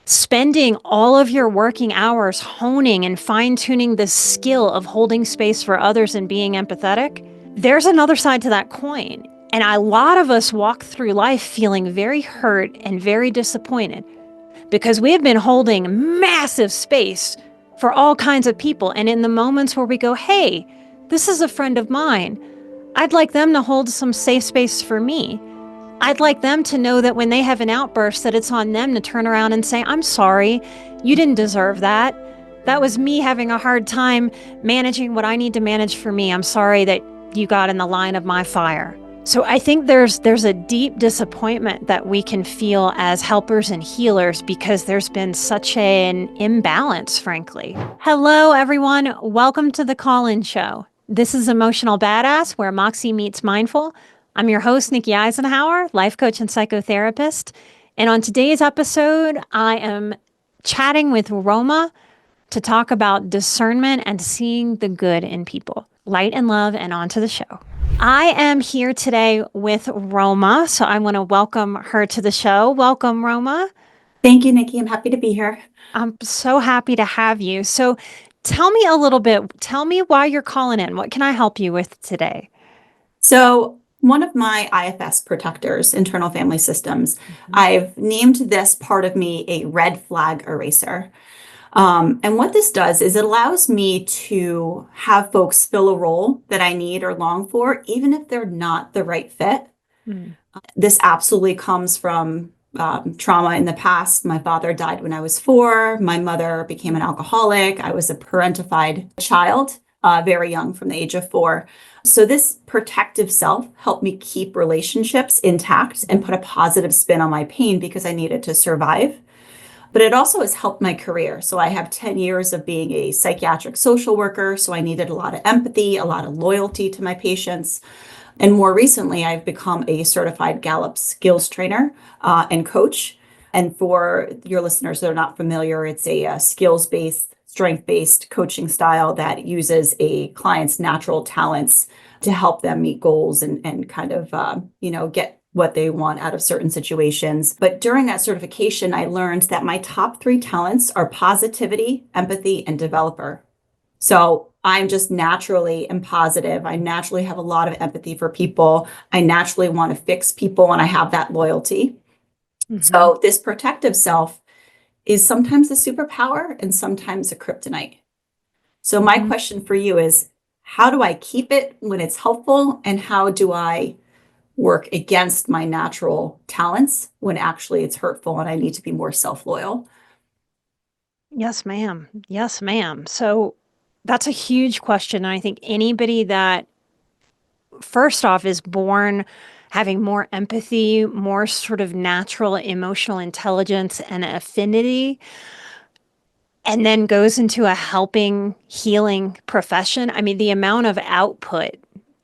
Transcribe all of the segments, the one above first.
spending all of your working hours honing and fine-tuning the skill of holding space for others and being empathetic, there's another side to that coin. And a lot of us walk through life feeling very hurt and very disappointed because we have been holding massive space for all kinds of people. And in the moments where we go, hey, this is a friend of mine, I'd like them to hold some safe space for me. I'd like them to know that when they have an outburst, that it's on them to turn around and say, I'm sorry, you didn't deserve that. That was me having a hard time managing what I need to manage for me. I'm sorry that you got in the line of my fire. So I think there's a deep disappointment that we can feel as helpers and healers because there's been such an imbalance, frankly. Hello, everyone. Welcome to the Call-In Show. This is Emotional Badass, where Moxie meets Mindful. I'm your host, Nikki Eisenhower, life coach and psychotherapist. And on today's episode, I am chatting with Roma to talk about discernment and seeing the good in people. Light and love, and on to the show. I am here today with Roma, so I want to welcome her to the show. Welcome, Roma. Thank you, Nikki. I'm happy to be here. I'm so happy to have you. So tell me a little bit, tell me why you're calling in. What can I help you with today? So one of my IFS protectors, internal family systems, I've named this part of me a red flag eraser. And what this does is it allows me to have folks fill a role that I need or long for, even if they're not the right fit. This absolutely comes from trauma in the past. My father died when I was 4. My mother became an alcoholic. I was a parentified child, very young, from the age of 4. So this protective self helped me keep relationships intact and put a positive spin on my pain because I needed to survive. But it also has helped my career. So I have 10 years of being a psychiatric social worker. So I needed a lot of empathy, a lot of loyalty to my patients. And more recently, I've become a certified Gallup skills trainer and coach. And for your listeners that are not familiar, it's a skills-based, strength-based coaching style that uses a client's natural talents to help them meet goals and kind of, get what they want out of certain situations. But during that certification, I learned that my top 3 talents are positivity, empathy, and developer. So I'm just naturally am positive. I naturally have a lot of empathy for people. I naturally want to fix people, and I have that loyalty. So this protective self is sometimes a superpower and sometimes a kryptonite. So my question for you is, how do I keep it when it's helpful, and how do I work against my natural talents when actually it's hurtful and I need to be more self-loyal? Yes, ma'am. Yes, ma'am. So that's a huge question. And I think anybody that, first off, is born having more empathy, more sort of natural emotional intelligence and affinity, and then goes into a helping, healing profession. I mean, the amount of output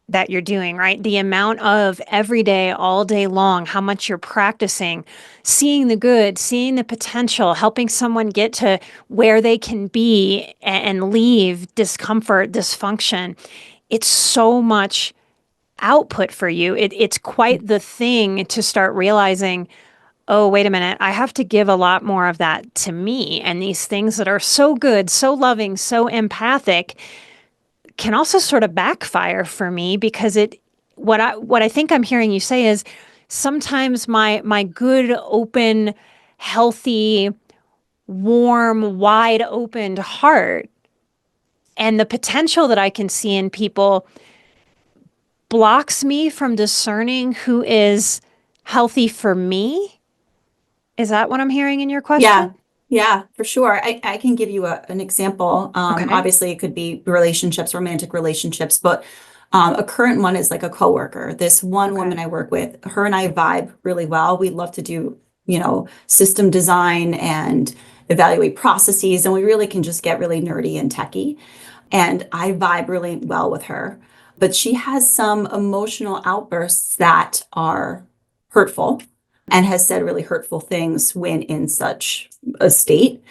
that you're doing, right? The amount of every day, all day long, how much you're practicing, seeing the good, seeing the potential, helping someone get to where they can be and leave discomfort, dysfunction. It's so much output for you. It's quite the thing to start realizing, oh, wait a minute, I have to give a lot more of that to me. And these things that are so good, so loving, so empathic can also sort of backfire for me because what I think I'm hearing you say is sometimes my good, open, healthy, warm, wide opened heart and the potential that I can see in people blocks me from discerning who is healthy for me. Is that what I'm hearing in your question? Yeah, for sure. I can give you an example. Okay. Obviously, it could be relationships, romantic relationships, but a current one is like a coworker. This one woman I work with, her and I vibe really well. We love to do, system design and evaluate processes, and we really can just get really nerdy and techy. And I vibe really well with her. But she has some emotional outbursts that are hurtful and has said really hurtful things when in such a state.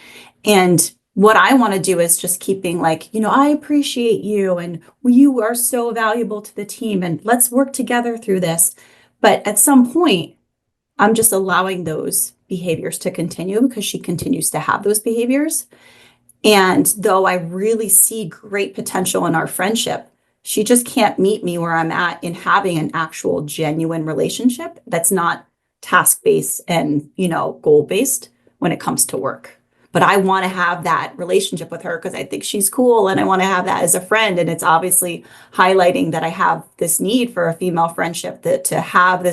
And what I want to do is just keeping like, I appreciate you and you are so valuable to the team and let's work together through this. But at some point, I'm just allowing those behaviors to continue because she continues to have those behaviors. And though I really see great potential in our friendship, she just can't meet me where I'm at in having an actual genuine relationship that's not task-based and, goal-based when it comes to work. But I want to have that relationship with her because I think she's cool and I want to have that as a friend. And it's obviously highlighting that I have this need for a female friendship, that to have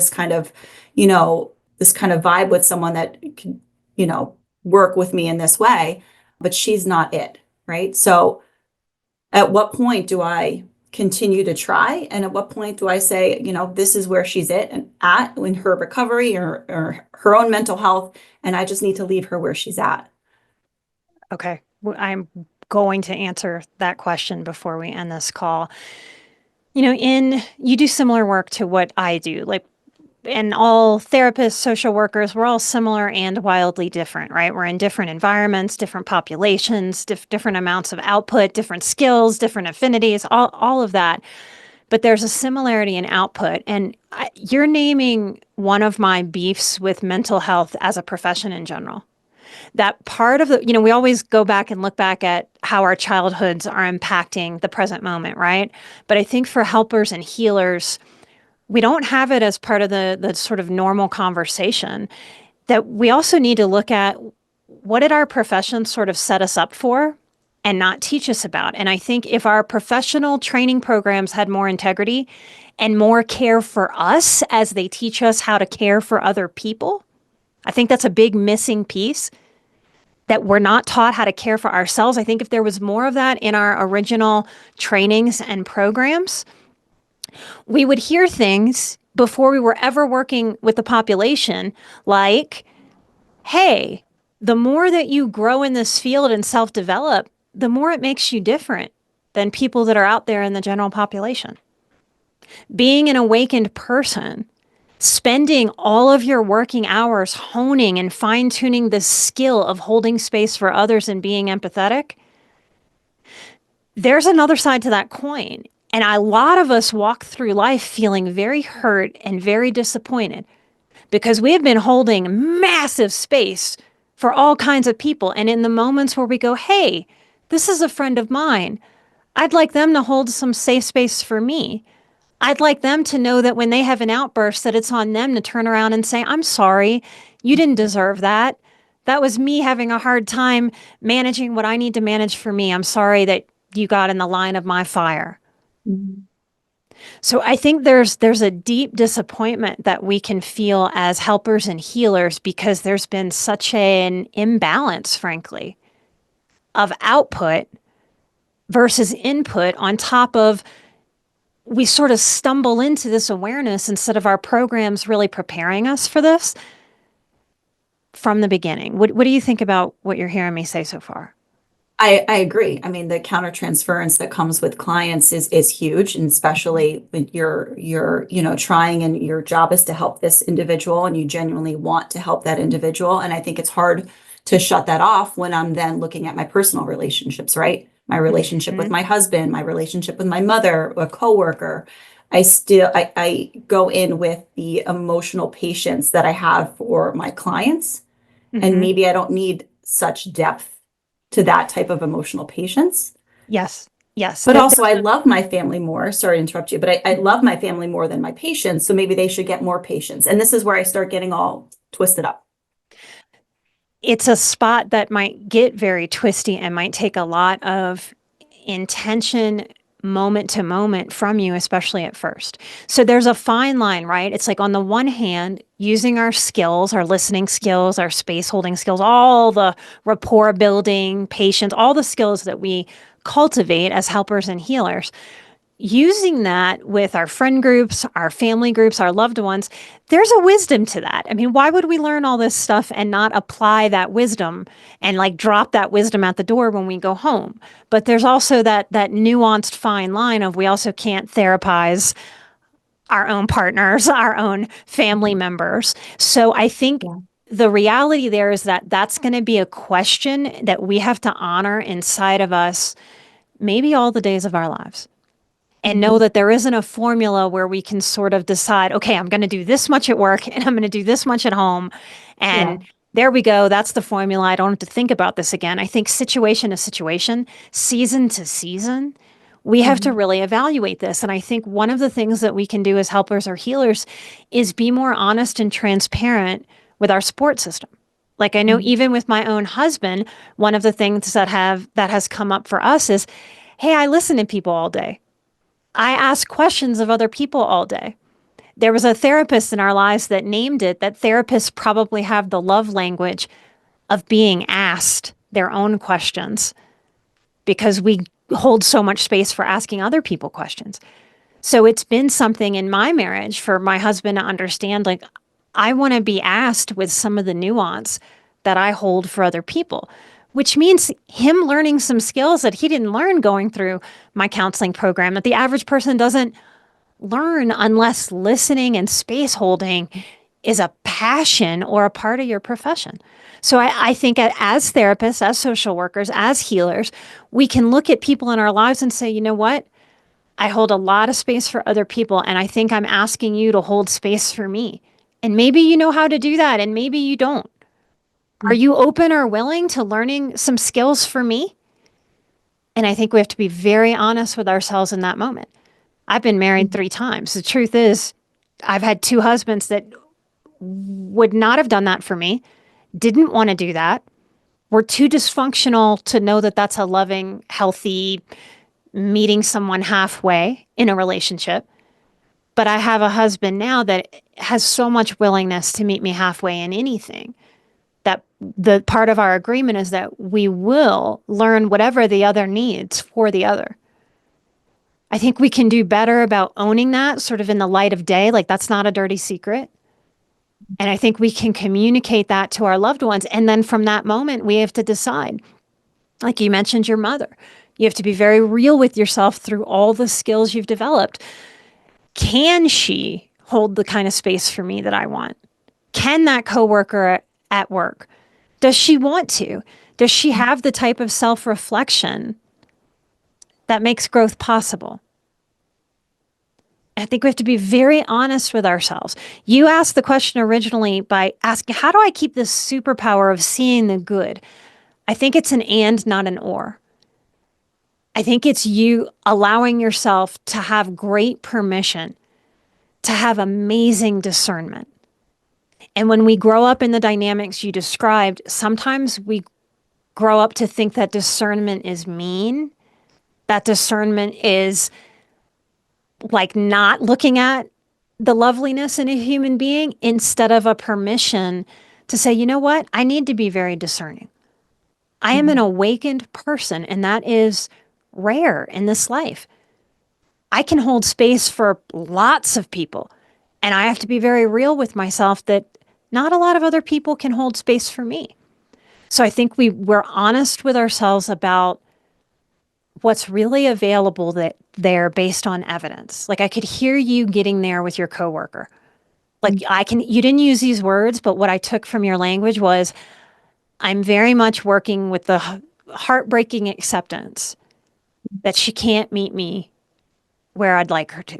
you know, this kind of vibe with someone that can, work with me in this way, but she's not it, right? So at what point do I continue to try? And at what point do I say, this is where she's at in her recovery or her own mental health, and I just need to leave her where she's at? Okay. I'm going to answer that question before we end this call. You do similar work to what I do. Like, and all therapists, social workers, we're all similar and wildly different, right? We're in different environments, different populations, different amounts of output, different skills, different affinities, all of that. But there's a similarity in output. And you're naming one of my beefs with mental health as a profession in general. That part of we always go back and look back at how our childhoods are impacting the present moment, right? But I think for helpers and healers, we don't have it as part of the sort of normal conversation, that we also need to look at what did our profession sort of set us up for and not teach us about. And I think if our professional training programs had more integrity and more care for us as they teach us how to care for other people, I think that's a big missing piece, that we're not taught how to care for ourselves. I think if there was more of that in our original trainings and programs, we would hear things before we were ever working with the population like, hey, the more that you grow in this field and self develop, the more it makes you different than people that are out there in the general population. Being an awakened person, spending all of your working hours honing and fine tuning the skill of holding space for others and being empathetic, there's another side to that coin. And a lot of us walk through life feeling very hurt and very disappointed because we have been holding massive space for all kinds of people. And in the moments where we go, hey, this is a friend of mine, I'd like them to hold some safe space for me. I'd like them to know that when they have an outburst, that it's on them to turn around and say, I'm sorry, you didn't deserve that. That was me having a hard time managing what I need to manage for me. I'm sorry that you got in the line of my fire. Mhm. So I think there's a deep disappointment that we can feel as helpers and healers because there's been such an imbalance, frankly, of output versus input, on top of we sort of stumble into this awareness instead of our programs really preparing us for this from the beginning. What do you think about what you're hearing me say so far? I agree. I mean, the countertransference that comes with clients is huge, and especially when you're trying and your job is to help this individual and you genuinely want to help that individual. And I think it's hard to shut that off when I'm then looking at my personal relationships, right? My relationship with Mm-hmm. my husband, my relationship with my mother, a coworker. I go in with the emotional patience that I have for my clients, and Mm-hmm. maybe I don't need such depth to that type of emotional patience. Yes. Yes. But also, I love my family more. Sorry to interrupt you, but I love my family more than my patients. So maybe they should get more patience. And this is where I start getting all twisted up. It's a spot that might get very twisty and might take a lot of intention moment to moment from you, especially at first. So there's a fine line, right? It's like on the one hand, using our skills, our listening skills, our space holding skills, all the rapport building, patience, all the skills that we cultivate as helpers and healers, using that with our friend groups, our family groups, our loved ones, there's a wisdom to that. I mean, why would we learn all this stuff and not apply that wisdom and like drop that wisdom at the door when we go home? But there's also that nuanced fine line of we also can't therapize our own partners, our own family members. So I think Yeah. the reality there is that that's going to be a question that we have to honor inside of us maybe all the days of our lives. and know that there isn't a formula where we can sort of decide, okay, I'm going to do this much at work and I'm going to do this much at home. Yeah. And there we go. That's the formula. I don't have to think about this again. I think situation to situation, season to season, we have to Mhm. really evaluate this. And I think one of the things that we can do as helpers or healers is be more honest and transparent with our support system. Like I know Mhm. even with my own husband, one of the things that has come up for us is, hey, I listen to people all day. I ask questions of other people all day. There was a therapist in our lives that named it that therapists probably have the love language of being asked their own questions because we hold so much space for asking other people questions. So it's been something in my marriage for my husband to understand like, I want to be asked with some of the nuance that I hold for other people, which means him learning some skills that he didn't learn going through my counseling program that the average person doesn't learn unless listening and space holding is a passion or a part of your profession. So I think as therapists, as social workers, as healers, we can look at people in our lives and say, you know what? I hold a lot of space for other people, and I think I'm asking you to hold space for me. And maybe you know how to do that, and maybe you don't. Are you open or willing to learning some skills for me? And I think we have to be very honest with ourselves in that moment. I've been married 3 times. The truth is, I've had 2 husbands that would not have done that for me, didn't want to do that, were too dysfunctional to know that that's a loving, healthy, meeting someone halfway in a relationship. But I have a husband now that has so much willingness to meet me halfway in anything that the part of our agreement is that we will learn whatever the other needs for the other. I think we can do better about owning that sort of in the light of day. Like that's not a dirty secret. And I think we can communicate that to our loved ones. And then from that moment, we have to decide. Like you mentioned, your mother. You have to be very real with yourself through all the skills you've developed. Can she hold the kind of space for me that I want? Can that coworker at work? Does she want to? Does she have the type of self reflection that makes growth possible? I think we have to be very honest with ourselves. You asked the question originally by asking, how do I keep this superpower of seeing the good? I think it's an and, not an or. I think it's you allowing yourself to have great permission, to have amazing discernment. And when we grow up in the dynamics you described, sometimes we grow up to think that discernment is mean, that discernment is like not looking at the loveliness in a human being instead of a permission to say, you know what? I need to be very discerning. I am an Mhm. awakened person, and that is rare in this life. I can hold space for lots of people, and I have to be very real with myself that not a lot of other people can hold space for me. So I think we're honest with ourselves about what's really available that there based on evidence. Like I could hear you getting there with your coworker. Like you didn't use these words, but what I took from your language was I'm very much working with the heartbreaking acceptance that she can't meet me where I'd like her to.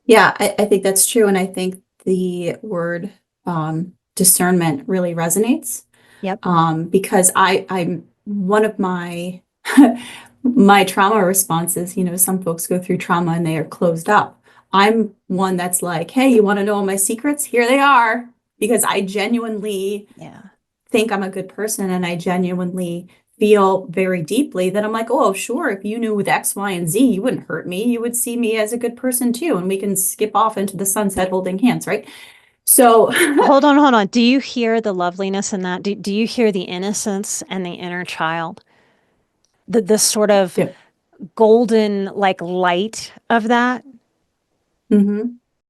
Yeah, I think that's true. And I think the word discernment really resonates Yep. because I'm one of my my trauma responses, some folks go through trauma and they are closed up. I'm one that's like, hey, you want to know all my secrets? Here they are, because I genuinely Yeah. think I'm a good person and I genuinely feel very deeply that I'm like, oh, sure, if you knew with X, Y, and Z, you wouldn't hurt me. You would see me as a good person too. And we can skip off into the sunset holding hands, right? So, Hold on. Do you hear the loveliness in that? Do you hear the innocence and the inner child? The sort of yeah. golden like light of that? Hmm.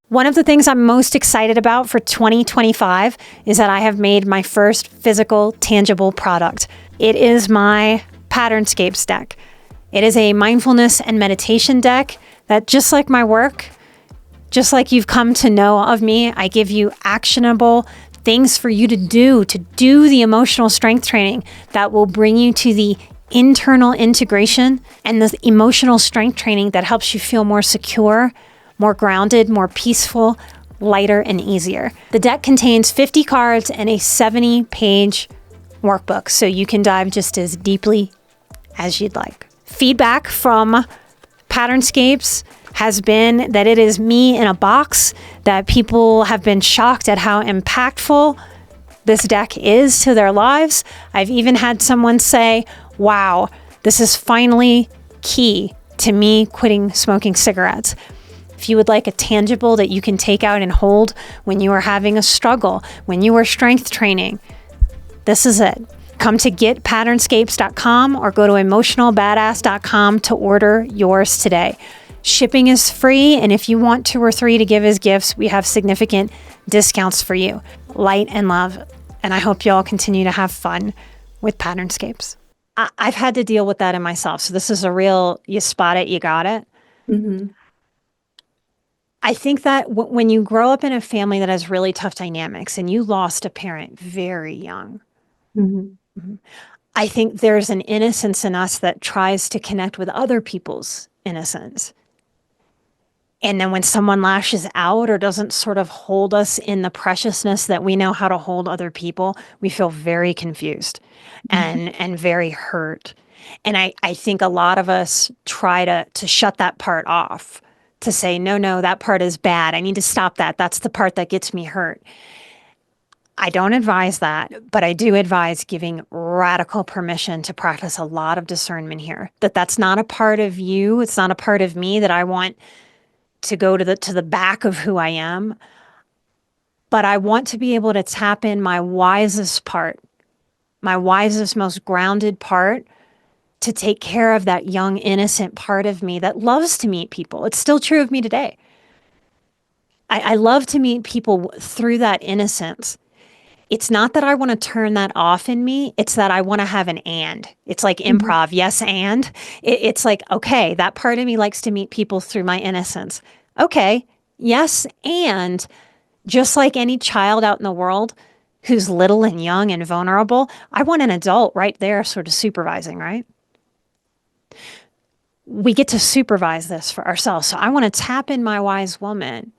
One of the things I'm most excited about for 2025 is that I have made my first physical, tangible product. It is my Patternscapes deck. It is a mindfulness and meditation deck that, just like my work, just like you've come to know of me, I give you actionable things for you to do the emotional strength training that will bring you to the internal integration and the emotional strength training that helps you feel more secure, more grounded, more peaceful, lighter, and easier. The deck contains 50 cards and a 70-page workbook, so you can dive just as deeply as you'd like. Feedback from Patternscapes has been that it is me in a box, that people have been shocked at how impactful this deck is to their lives. I've even had someone say, wow, this is finally key to me quitting smoking cigarettes. If you would like a tangible that you can take out and hold when you are having a struggle, when you are strength training, this is it. Come to getpatternscapes.com or go to emotionalbadass.com to order yours today. Shipping is free, and if you want 2 or 3 to give as gifts, we have significant discounts for you. Light and love, and I hope you all continue to have fun with Patternscapes. I've had to deal with that in myself, so this is a real, you spot it, you got it. Mm-hmm. I think that when you grow up in a family that has really tough dynamics and you lost a parent very young, Mm-hmm. I think there's an innocence in us that tries to connect with other people's innocence. And then when someone lashes out or doesn't sort of hold us in the preciousness that we know how to hold other people, we feel very confused and very hurt. And I think a lot of us try to shut that part off, to say, no, that part is bad. I need to stop that. That's the part that gets me hurt. I don't advise that, but I do advise giving radical permission to practice a lot of discernment here. That's not a part of you. It's not a part of me that I want to go to the back of who I am. But I want to be able to tap in my wisest part, my wisest, most grounded part, to take care of that young, innocent part of me that loves to meet people. It's still true of me today. I love to meet people through that innocence. It's not that I want to turn that off in me. It's that I want to have an and. It's like Mm-hmm. improv, yes, and. It's like, okay, that part of me likes to meet people through my innocence. Okay, yes, and just like any child out in the world who's little and young and vulnerable, I want an adult right there sort of supervising, right? We get to supervise this for ourselves. So I want to tap in my wise woman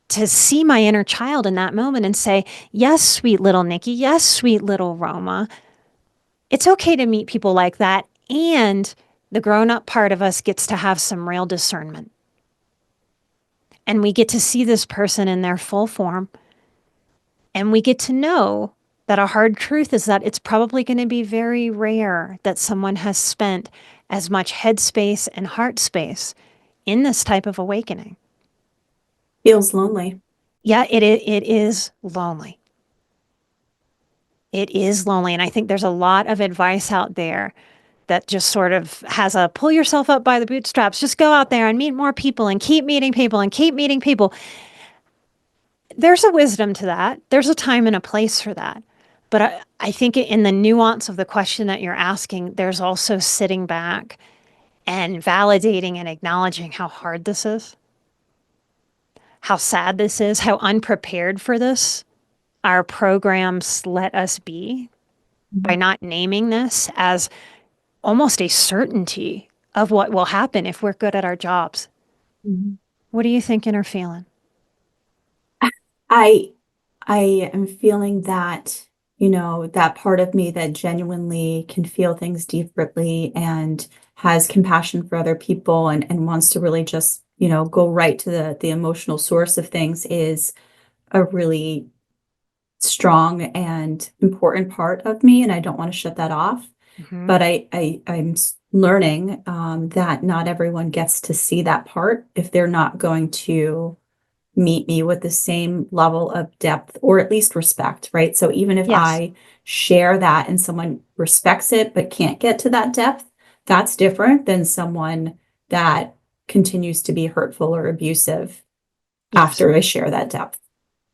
to see my inner child in that moment and say, yes, sweet little Nikki. Yes, sweet little Roma. It's okay to meet people like that. And the grown up part of us gets to have some real discernment. And we get to see this person in their full form. And we get to know that a hard truth is that it's probably going to be very rare that someone has spent as much headspace and heart space in this type of awakening. Feels lonely. Yeah, it is lonely. It is lonely. And I think there's a lot of advice out there that just sort of has a pull yourself up by the bootstraps. Just go out there and meet more people and keep meeting people and keep meeting people. There's a wisdom to that. There's a time and a place for that. But I think in the nuance of the question that you're asking, there's also sitting back and validating and acknowledging how hard this is, how sad this is, how unprepared for this our programs let us be by Mm-hmm. not naming this as almost a certainty of what will happen if we're good at our jobs. Mm-hmm. What are you thinking or feeling? I I am feeling that, that part of me that genuinely can feel things deeply and has compassion for other people and wants to really just, go right to the emotional source of things is a really strong and important part of me, and I don't want to shut that off. Mm-hmm. But I'm learning that not everyone gets to see that part if they're not going to meet me with the same level of depth or at least respect, right? So even if Yes, I share that and someone respects it but can't get to that depth, that's different than someone that continues to be hurtful or abusive yes, after I share that depth.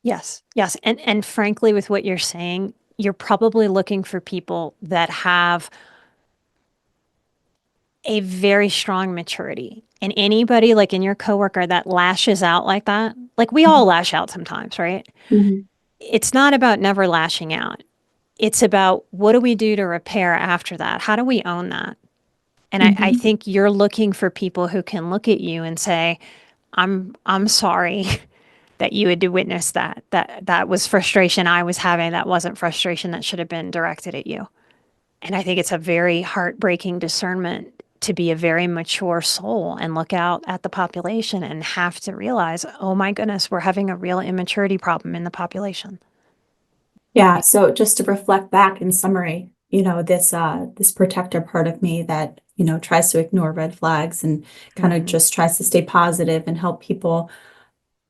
yes. And frankly, with what you're saying, you're probably looking for people that have a very strong maturity. And anybody like in your coworker that lashes out like that, like we all lash out sometimes, right? Mhm. It's not about never lashing out. It's about what do we do to repair after that? How do we own that? And I Hmm. think you're looking for people who can look at you and say, I'm sorry that you had to witness that. That was frustration I was having. That wasn't frustration that should have been directed at you. And I think it's a very heartbreaking discernment to be a very mature soul and look out at the population and have to realize, oh my goodness, we're having a real immaturity problem in the population. Yeah, so just to reflect back in summary, this protector part of me that, tries to ignore red flags and kind of Mm-hmm. just tries to stay positive and help people.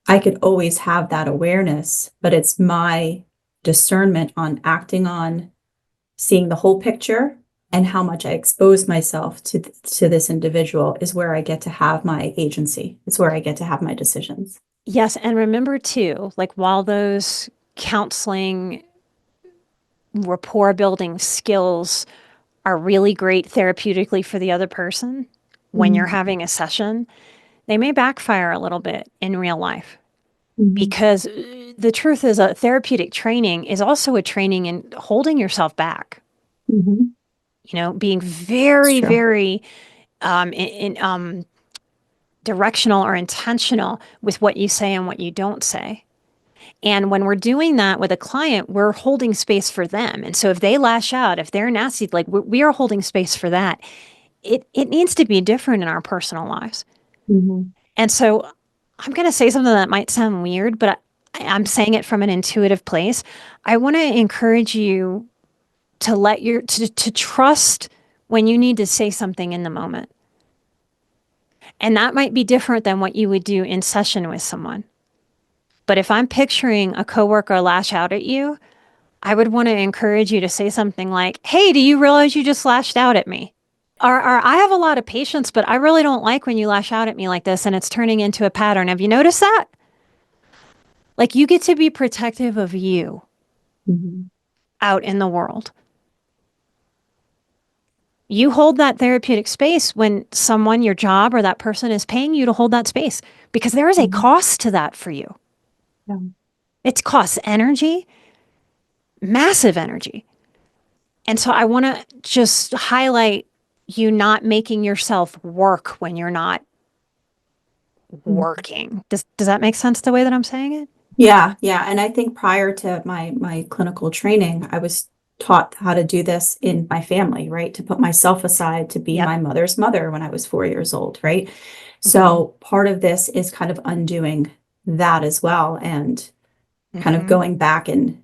I could always have that awareness, but it's my discernment on acting on seeing the whole picture and how much I expose myself to this individual is where I get to have my agency. It's where I get to have my decisions. Yes. And remember, too, like while those counseling rapport building skills are really great therapeutically for the other person when you're Mhm. having a session, they may backfire a little bit in real life Mhm. because the truth is a therapeutic training is also a training in holding yourself back, Mhm. being It's very, true. very directional or intentional with what you say and what you don't say. And when we're doing that with a client, we're holding space for them. And so if they lash out, if they're nasty, like we are holding space for that. It needs to be different in our personal lives. Mhm. And so I'm going to say something that might sound weird, but I'm saying it from an intuitive place. I want to encourage you to to trust when you need to say something in the moment. And that might be different than what you would do in session with someone. But if I'm picturing a coworker lash out at you, I would want to encourage you to say something like, "Hey, do you realize you just lashed out at me?" Or I have a lot of patience, but I really don't like when you lash out at me like this and it's turning into a pattern. Have you noticed that? Like you get to be protective of you Mhm. out in the world. You hold that therapeutic space when someone, your job, or that person is paying you to hold that space because there is a Mhm. cost to that for you. Yeah. It costs energy, massive energy. And so I want to just highlight you not making yourself work when you're not Mhm. working. Does that make sense the way that I'm saying it? Yeah, yeah. And I think prior to my clinical training, I was taught how to do this in my family, right? To put myself aside to be Yep. my mother's mother when I was 4 years old, right? Hmm. So part of this is kind of undoing that as well and kind of Hmm. going back and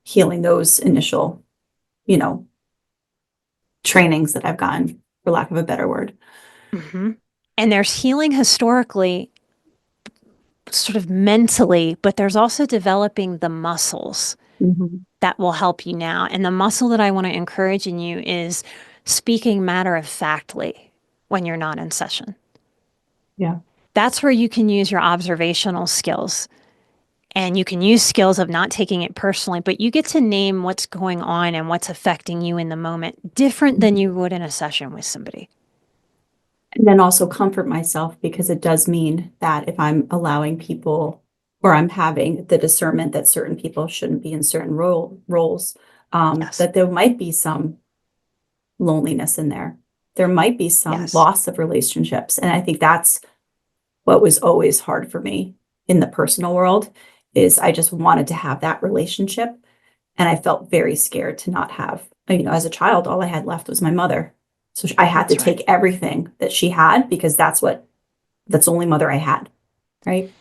healing those initial, you know, trainings that I've gotten, for lack of a better word. Hmm. And there's healing historically, sort of mentally, but there's also developing the muscles Mhm. that will help you now. And the muscle that I want to encourage in you is speaking matter of factly when you're not in session. Yeah. That's where you can use your observational skills and you can use skills of not taking it personally, but you get to name what's going on and what's affecting you in the moment different than you would in a session with somebody. And then also comfort myself because it does mean that if I'm allowing people or I'm having the discernment that certain people shouldn't be in certain roles, Yes. that there might be some loneliness in there. There might be some Yes. loss of relationships. And I think that's what was always hard for me in the personal world is I just wanted to have that relationship. And I felt very scared to not have, as a child, all I had left was my mother. So I had to That's right. take everything that she had because that's the only mother I had. Right.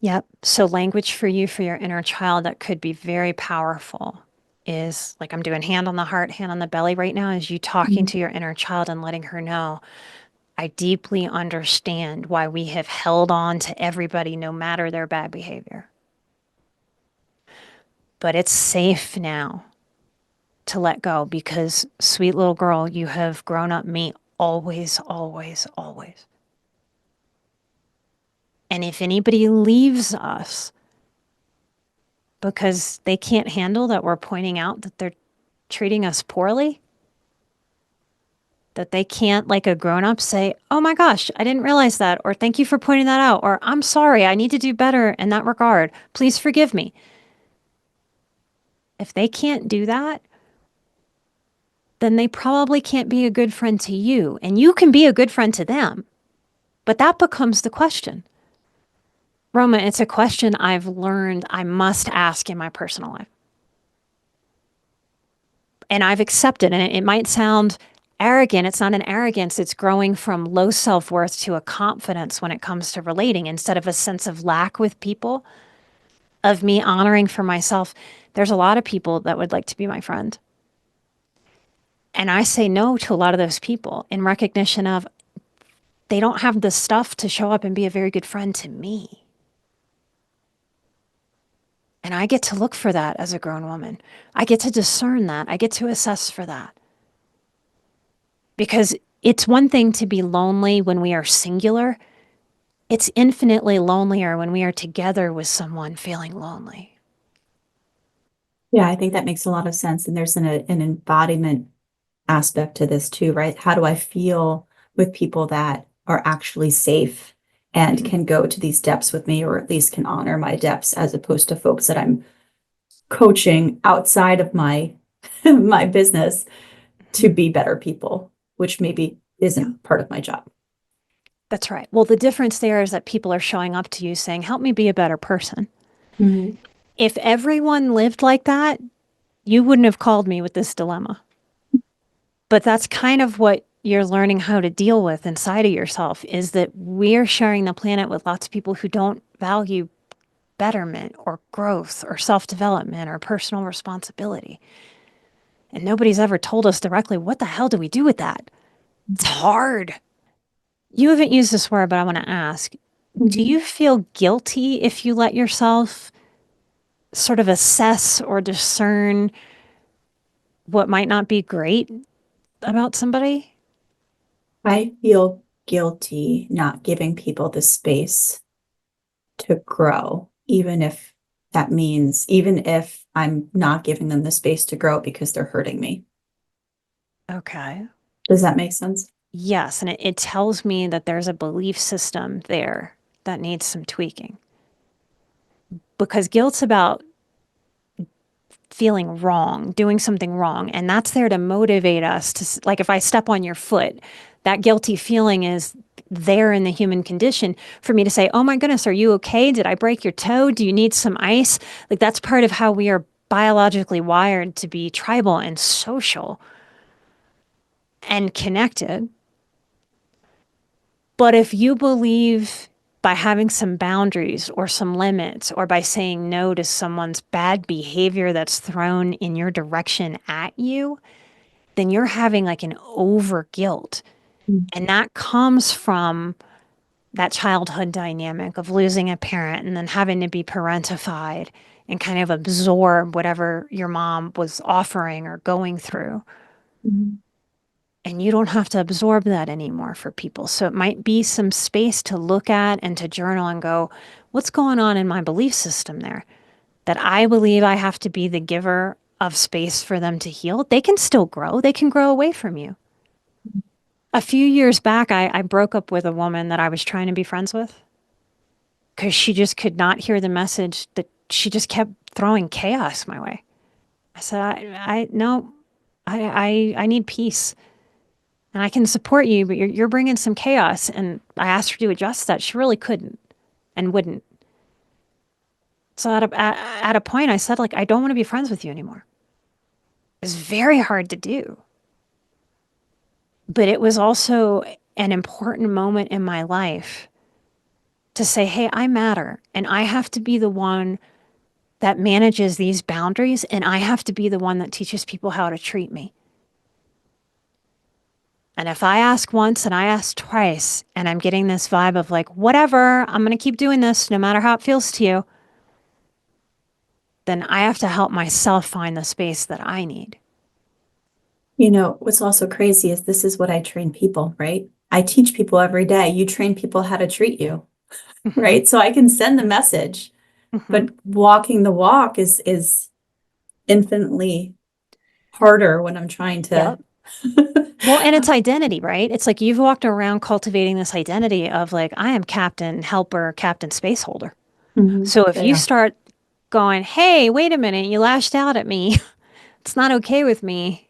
Yep. So, language for you, for your inner child, that could be very powerful is like I'm doing hand on the heart, hand on the belly right now, is you talking Mhm. to your inner child and letting her know, I deeply understand why we have held on to everybody no matter their bad behavior. But it's safe now to let go because, sweet little girl, you have grown up me always, always, always. And if anybody leaves us because they can't handle that we're pointing out that they're treating us poorly, that they can't, like a grown up, say, oh my gosh, I didn't realize that, or thank you for pointing that out, or I'm sorry, I need to do better in that regard. Please forgive me. If they can't do that, then they probably can't be a good friend to you. And you can be a good friend to them. But that becomes the question. Roma, it's a question I've learned I must ask in my personal life. And I've accepted, and it might sound arrogant. It's not an arrogance. It's growing from low self worth to a confidence when it comes to relating instead of a sense of lack with people, of me honoring for myself. There's a lot of people that would like to be my friend. And I say no to a lot of those people in recognition of they don't have the stuff to show up and be a very good friend to me. And I get to look for that as a grown woman. I get to discern that. I get to assess for that. Because it's one thing to be lonely when we are singular, it's infinitely lonelier when we are together with someone feeling lonely. Yeah, I think that makes a lot of sense. And there's an embodiment aspect to this too, right? How do I feel with people that are actually safe and Mhm. can go to these depths with me, or at least can honor my depths, as opposed to folks that I'm coaching outside of my my business to Mhm. be better people, which maybe Yeah, isn't part of my job. that's right. Well, the difference there is that people are showing up to you saying, help me be a better person. Mhm. If everyone lived like that, you wouldn't have called me with this dilemma. But that's kind of what you're learning how to deal with inside of yourself is that we're sharing the planet with lots of people who don't value betterment or growth or self development or personal responsibility. And nobody's ever told us directly, what the hell do we do with that? It's hard. You haven't used this word, but I want to ask, do Mhm. you feel guilty if you let yourself sort of assess or discern what might not be great about somebody? I feel guilty not giving people the space to grow, even if that means, even if I'm not giving them the space to grow because they're hurting me. Okay. Does that make sense? Yes. And it tells me that there's a belief system there that needs some tweaking because guilt's about feeling wrong, doing something wrong. And that's there to motivate us to, like, if I step on your foot, that guilty feeling is there in the human condition for me to say, oh my goodness, are you okay? Did I break your toe? Do you need some ice? Like, that's part of how we are biologically wired to be tribal and social and connected. But if you believe by having some boundaries or some limits or by saying no to someone's bad behavior that's thrown in your direction at you, then you're having like an over guilt. Mm. And that comes from that childhood dynamic of losing a parent and then having to be parentified and kind of absorb whatever your mom was offering or going through. Mhm. And you don't have to absorb that anymore for people. So it might be some space to look at and to journal and go, what's going on in my belief system there? That I believe I have to be the giver of space for them to heal. They can still grow, they can grow away from you. A few years back, I broke up with a woman that I was trying to be friends with because she just could not hear the message that she just kept throwing chaos my way. I said, no, I need peace and I can support you, but you're bringing some chaos. And I asked her to adjust that. She really couldn't and wouldn't. So at a point, I said, like, I don't want to be friends with you anymore. It's very hard to do. But it was also an important moment in my life to say, hey, I matter. And I have to be the one that manages these boundaries. And I have to be the one that teaches people how to treat me. And if I ask once and I ask twice, and I'm getting this vibe of like, whatever, I'm going to keep doing this no matter how it feels to you, then I have to help myself find the space that I need. You know, what's also crazy is this is what I train people, right? I teach people every day. You train people how to treat you, Hmm. right? So I can send the message, Hmm. but walking the walk is infinitely harder when I'm trying to. Yep. Well, and it's identity, right? It's like you've walked around cultivating this identity of like, I am captain, helper, captain, space holder. Mhm. So if you Yeah. start going, hey, wait a minute, you lashed out at me. It's not okay with me.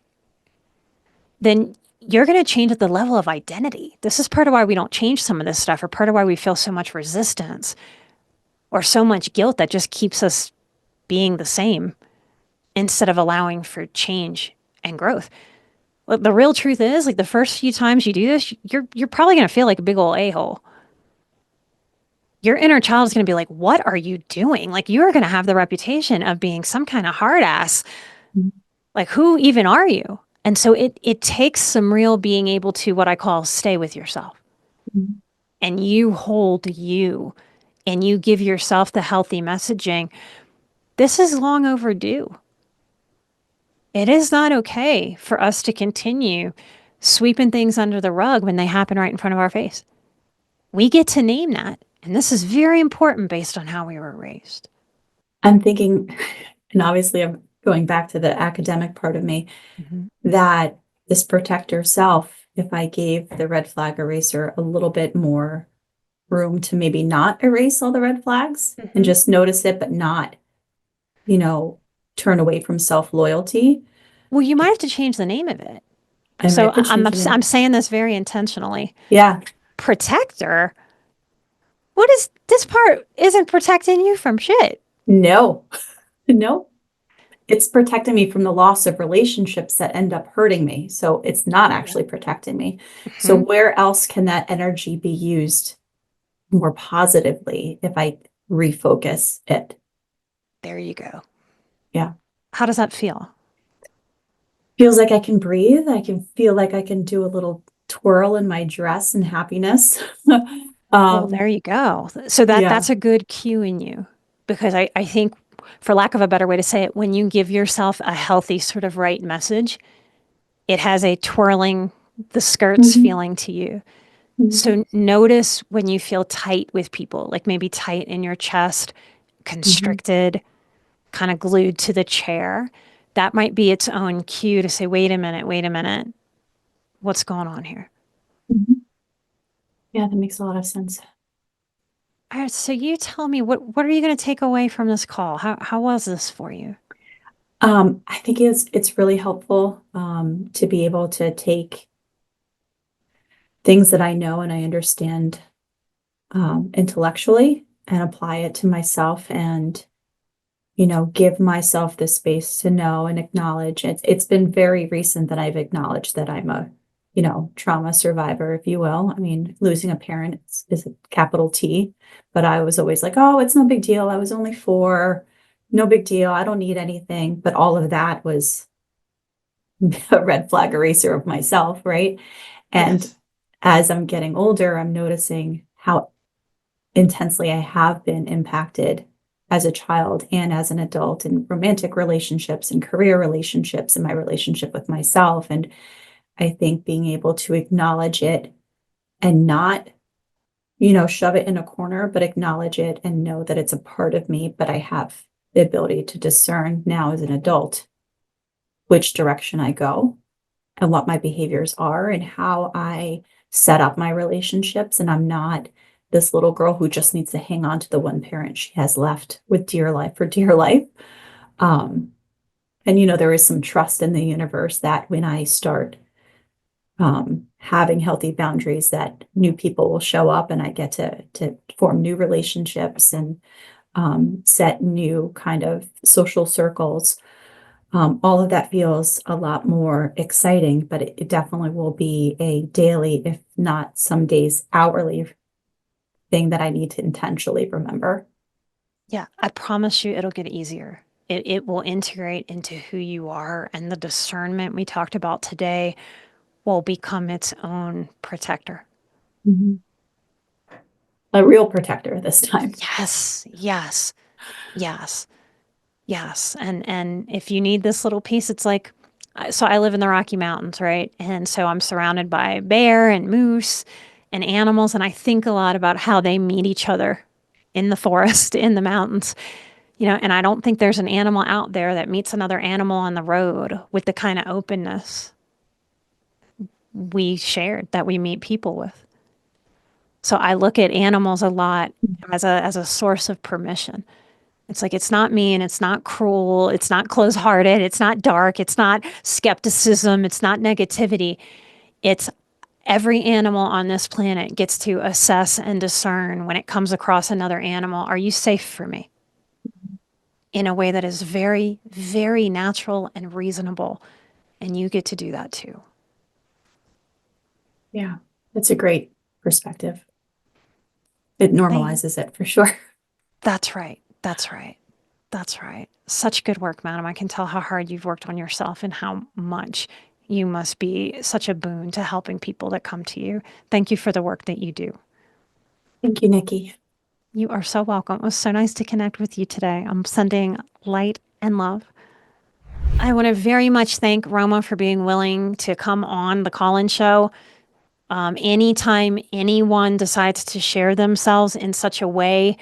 Then you're going to change at the level of identity. This is part of why we don't change some of this stuff, or part of why we feel so much resistance or so much guilt that just keeps us being the same instead of allowing for change and growth. The real truth is, like the first few times you do this, you're probably going to feel like a big old a-hole. Your inner child is going to be like, what are you doing? Like, you're going to have the reputation of being some kind of hard ass. Mhm. Like, who even are you? And so it takes some real being able to what I call stay with yourself. Mhm. And you hold you and you give yourself the healthy messaging. This is long overdue. It is not okay for us to continue sweeping things under the rug when they happen right in front of our face. We get to name that. And this is very important based on how we were raised. I'm thinking, and obviously I'm going back to the academic part of me, Mhm. that this protector self, if I gave the red flag eraser a little bit more room to maybe not erase all the red flags and Mhm. just notice it, but not, you know, turn away from self-loyalty. Well, you might have to change the name of it. I might So have to change the I'm name. saying this very intentionally. Yeah. Protector. What is this part? Isn't protecting you from shit. No, no. It's protecting me from the loss of relationships that end up hurting me. So it's not actually protecting me. So Mhm. where else can that energy be used more positively if I refocus it? There you go. Yeah. How does that feel? Feels like I can breathe. I can feel like I can do a little twirl in my dress in happiness. Well, um, there you go. So yeah. that's a good cue in you because I think for lack of a better way to say it, when you give yourself a healthy sort of right message, it has a twirling the skirts Mhm. feeling to you. Mhm. So notice when you feel tight with people, like maybe tight in your chest, Mhm. constricted, kind of glued to the chair. That might be its own cue to say, wait a minute, what's going on here? Mhm. Yeah, that makes a lot of sense. All right, so you tell me what are you going to take away from this call? How was this for you? I think it's really helpful to be able to take things that I know and I understand intellectually and apply it to myself and give myself the space to know and acknowledge it's been very recent that I've acknowledged that I'm a trauma survivor, if you will. I mean, losing a parent is a capital T, but I was always like, oh, it's no big deal. I was only 4, no big deal. I don't need anything. But all of that was a red flag eraser of myself, right? And Yes. as I'm getting older, I'm noticing how intensely I have been impacted as a child and as an adult in romantic relationships and career relationships and my relationship with myself. And I think being able to acknowledge it and not, shove it in a corner, but acknowledge it and know that it's a part of me, but I have the ability to discern now as an adult which direction I go and what my behaviors are and how I set up my relationships. And I'm not this little girl who just needs to hang on to the one parent she has left with dear life for dear life. Um, and there is some trust in the universe that when I start having healthy boundaries, that new people will show up and I get to form new relationships and set new kind of social circles. All of that feels a lot more exciting, but it definitely will be a daily, if not some days hourly thing that I need to intentionally remember. Yeah, I promise you it'll get easier. It will integrate into who you are, and the discernment we talked about today will become its own protector. Mhm. A real protector this time. Yes, yes, yes, yes. And if you need this little piece, it's like, so I live in the Rocky Mountains, right? And so I'm surrounded by bear and moose and animals, and I think a lot about how they meet each other in the forest, in the mountains. And I don't think there's an animal out there that meets another animal on the road with the kind of openness we shared that we meet people with. So I look at animals a lot as a source of permission. It's like, it's not mean, it's not cruel, it's not close hearted, it's not dark, it's not skepticism, it's not negativity. It's every animal on this planet gets to assess and discern when it comes across another animal. Are you safe for me? In a way that is very, very natural and reasonable. And you get to do that too. Yeah, that's a great perspective. It Thank, normalizes it for sure. that's right. That's right. That's right. Such good work, madam. I can tell how hard you've worked on yourself and how much you must be such a boon to helping people that come to you. Thank you for the work that you do. Thank you, Nikki. You are so welcome. It was so nice to connect with you today. I'm sending light and love. I want to very much thank Roma for being willing to come on the call-in show. Anytime anyone decides to share themselves in such a way,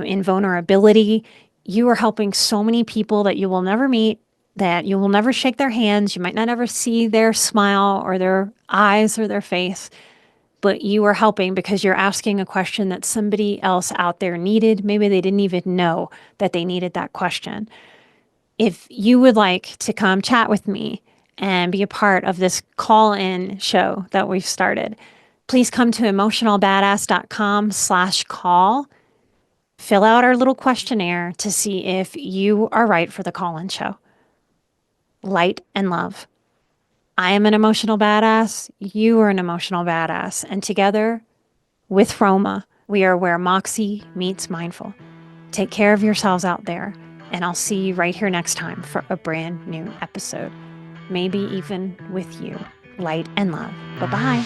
in vulnerability, you are helping so many people that you will never meet, that you will never shake their hands. You might not ever see their smile or their eyes or their face, but you are helping because you're asking a question that somebody else out there needed. Maybe they didn't even know that they needed that question. If you would like to come chat with me and be a part of this call in show that we've started, please come to emotionalbadass.com/call. Fill out our little questionnaire to see if you are right for the call in show. Light and love. I am an emotional badass. You are an emotional badass. And together with Roma, we are where Moxie meets mindful. Take care of yourselves out there, and I'll see you right here next time for a brand new episode. Maybe even with you. Light and love. Bye bye.